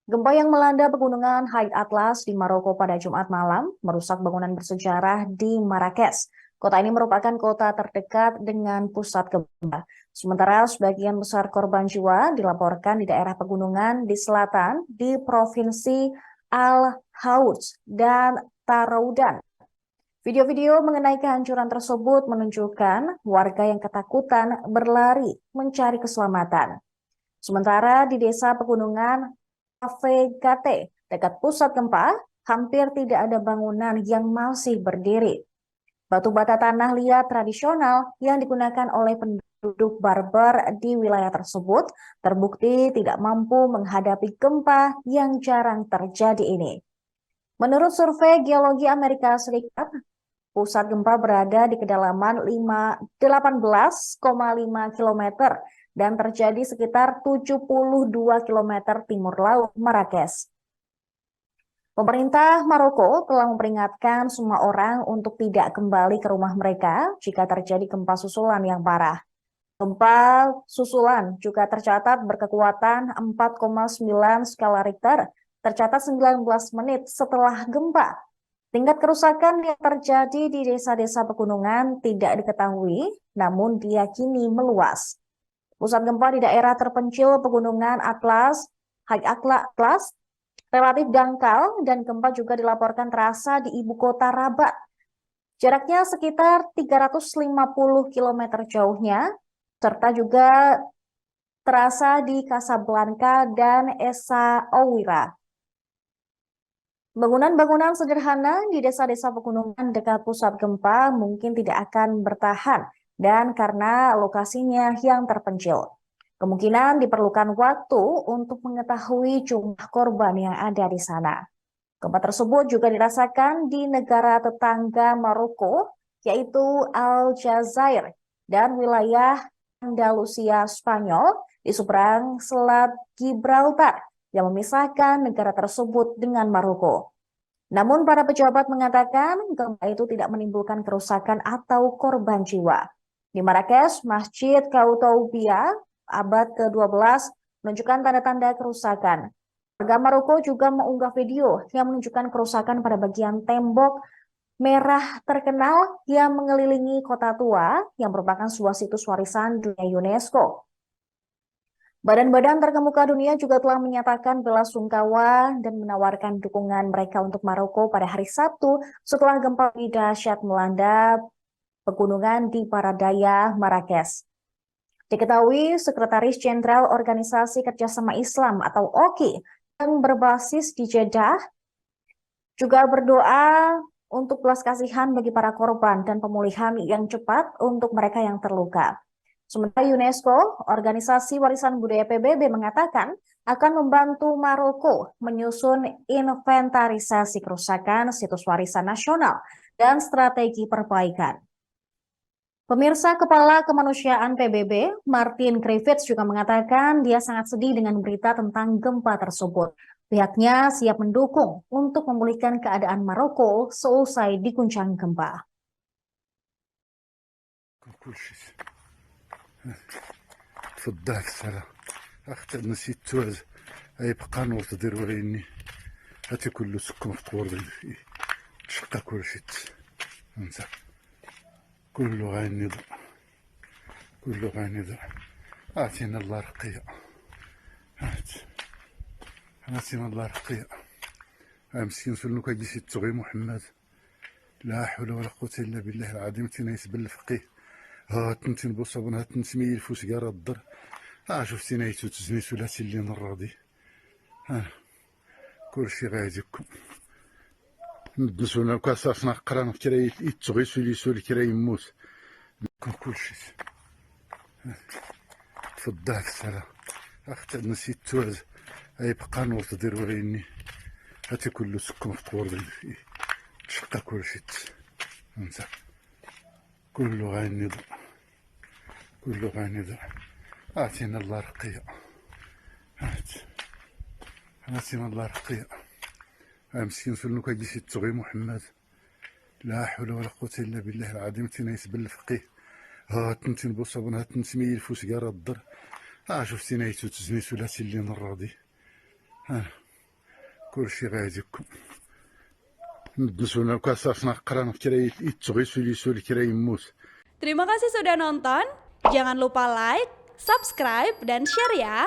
Gempa yang melanda pegunungan Haid Atlas di Maroko pada Jumat malam merusak bangunan bersejarah di Marrakesh. Kota ini merupakan kota terdekat dengan pusat gempa. Sementara sebagian besar korban jiwa dilaporkan di daerah pegunungan di selatan di Provinsi Al-Houth dan Taroudan. Video-video mengenai kehancuran tersebut menunjukkan warga yang ketakutan berlari mencari keselamatan. Sementara di desa pegunungan Avegate, dekat pusat gempa, hampir tidak ada bangunan yang masih berdiri. Batu bata tanah liat tradisional yang digunakan oleh penduduk Barbar di wilayah tersebut terbukti tidak mampu menghadapi gempa yang jarang terjadi ini. Menurut survei Geologi Amerika Serikat, pusat gempa berada di kedalaman 18,5 km dan terjadi sekitar 72 km timur laut Marrakesh. Pemerintah Maroko telah memperingatkan semua orang untuk tidak kembali ke rumah mereka jika terjadi gempa susulan yang parah. Gempa susulan juga tercatat berkekuatan 4,9 skala Richter, tercatat 19 menit setelah gempa. Tingkat kerusakan yang terjadi di desa-desa pegunungan tidak diketahui, namun diyakini meluas. Pusat gempa di daerah terpencil pegunungan Atlas, High Atlas, relatif dangkal dan gempa juga dilaporkan terasa di ibu kota Rabat. Jaraknya sekitar 350 km jauhnya, serta juga terasa di Casablanca dan Essaouira. Bangunan-bangunan sederhana di desa-desa pegunungan dekat pusat gempa mungkin tidak akan bertahan dan karena lokasinya yang terpencil. Kemungkinan diperlukan waktu untuk mengetahui jumlah korban yang ada di sana. Gempa tersebut juga dirasakan di negara tetangga Maroko, yaitu Aljazair dan wilayah Andalusia Spanyol di seberang Selat Gibraltar yang memisahkan negara tersebut dengan Maroko. Namun para pejabat mengatakan gempa itu tidak menimbulkan kerusakan atau korban jiwa. Di Marrakesh, Masjid Koutoubia abad ke-12 menunjukkan tanda-tanda kerusakan. Warga Maroko juga mengunggah video yang menunjukkan kerusakan pada bagian tembok merah terkenal yang mengelilingi kota tua yang merupakan sebuah situs warisan dunia UNESCO. Badan-badan terkemuka dunia juga telah menyatakan bela sungkawa dan menawarkan dukungan mereka untuk Maroko pada hari Sabtu setelah gempa dahsyat melanda pegunungan di Paradaya, Marrakesh. Diketahui Sekretaris Jenderal Organisasi Kerjasama Islam atau OKI yang berbasis di Jeddah juga berdoa untuk belas kasihan bagi para korban dan pemulihan yang cepat untuk mereka yang terluka. Sementara UNESCO, Organisasi Warisan Budaya PBB, mengatakan akan membantu Maroko menyusun inventarisasi kerusakan situs warisan nasional dan strategi perbaikan. Pemirsa, Kepala Kemanusiaan PBB, Martin Griffiths, juga mengatakan dia sangat sedih dengan berita tentang gempa tersebut. Pihaknya siap mendukung untuk memulihkan keadaan Maroko seusai diguncang gempa. تفضل السلام اختي نسيت توز اي بقى نور تدير وريني هاتي كله سكم في طور شقة كل شيء انسى كله غايني ضع كله غايني ضع اعطينا الله رقية اعطينا الله رقية مسكين سلنو كيجي تغي محمد لا حول ولا قوة الا بالله العظيم تينا يسبل الفقيه تنتين بوصابون تنسمي الفوس قارا الضر شفتي نايتو تزني ثلاثي اللي نراضي كل شي غايدكم ندسونا كاساسنا قران كرا يتغي سولي سولي كرا يموت كل شي تفضل السلام اختي نسيت توز اي بقى نور تدير وريني هاتي كله سكم في طور شقة كل شي انسى كله غايني ضع كله غايني ضع اعطينا الله رقية اعطينا الله رقية مسكين سلنو كيجي تغي محمد لا حول ولا قوة الا بالله العظيم تينا يسبل الفقيه تنتين بوصابون تنسمي الفوس قارا الضر شفتي نايتو تزني ثلاثي اللي نراضي كلشي غاديكم ندسونا كاسافنا قرانا كرا يتغي سولي كرا يموت. Terima kasih sudah nonton. Jangan lupa like, subscribe, dan share ya.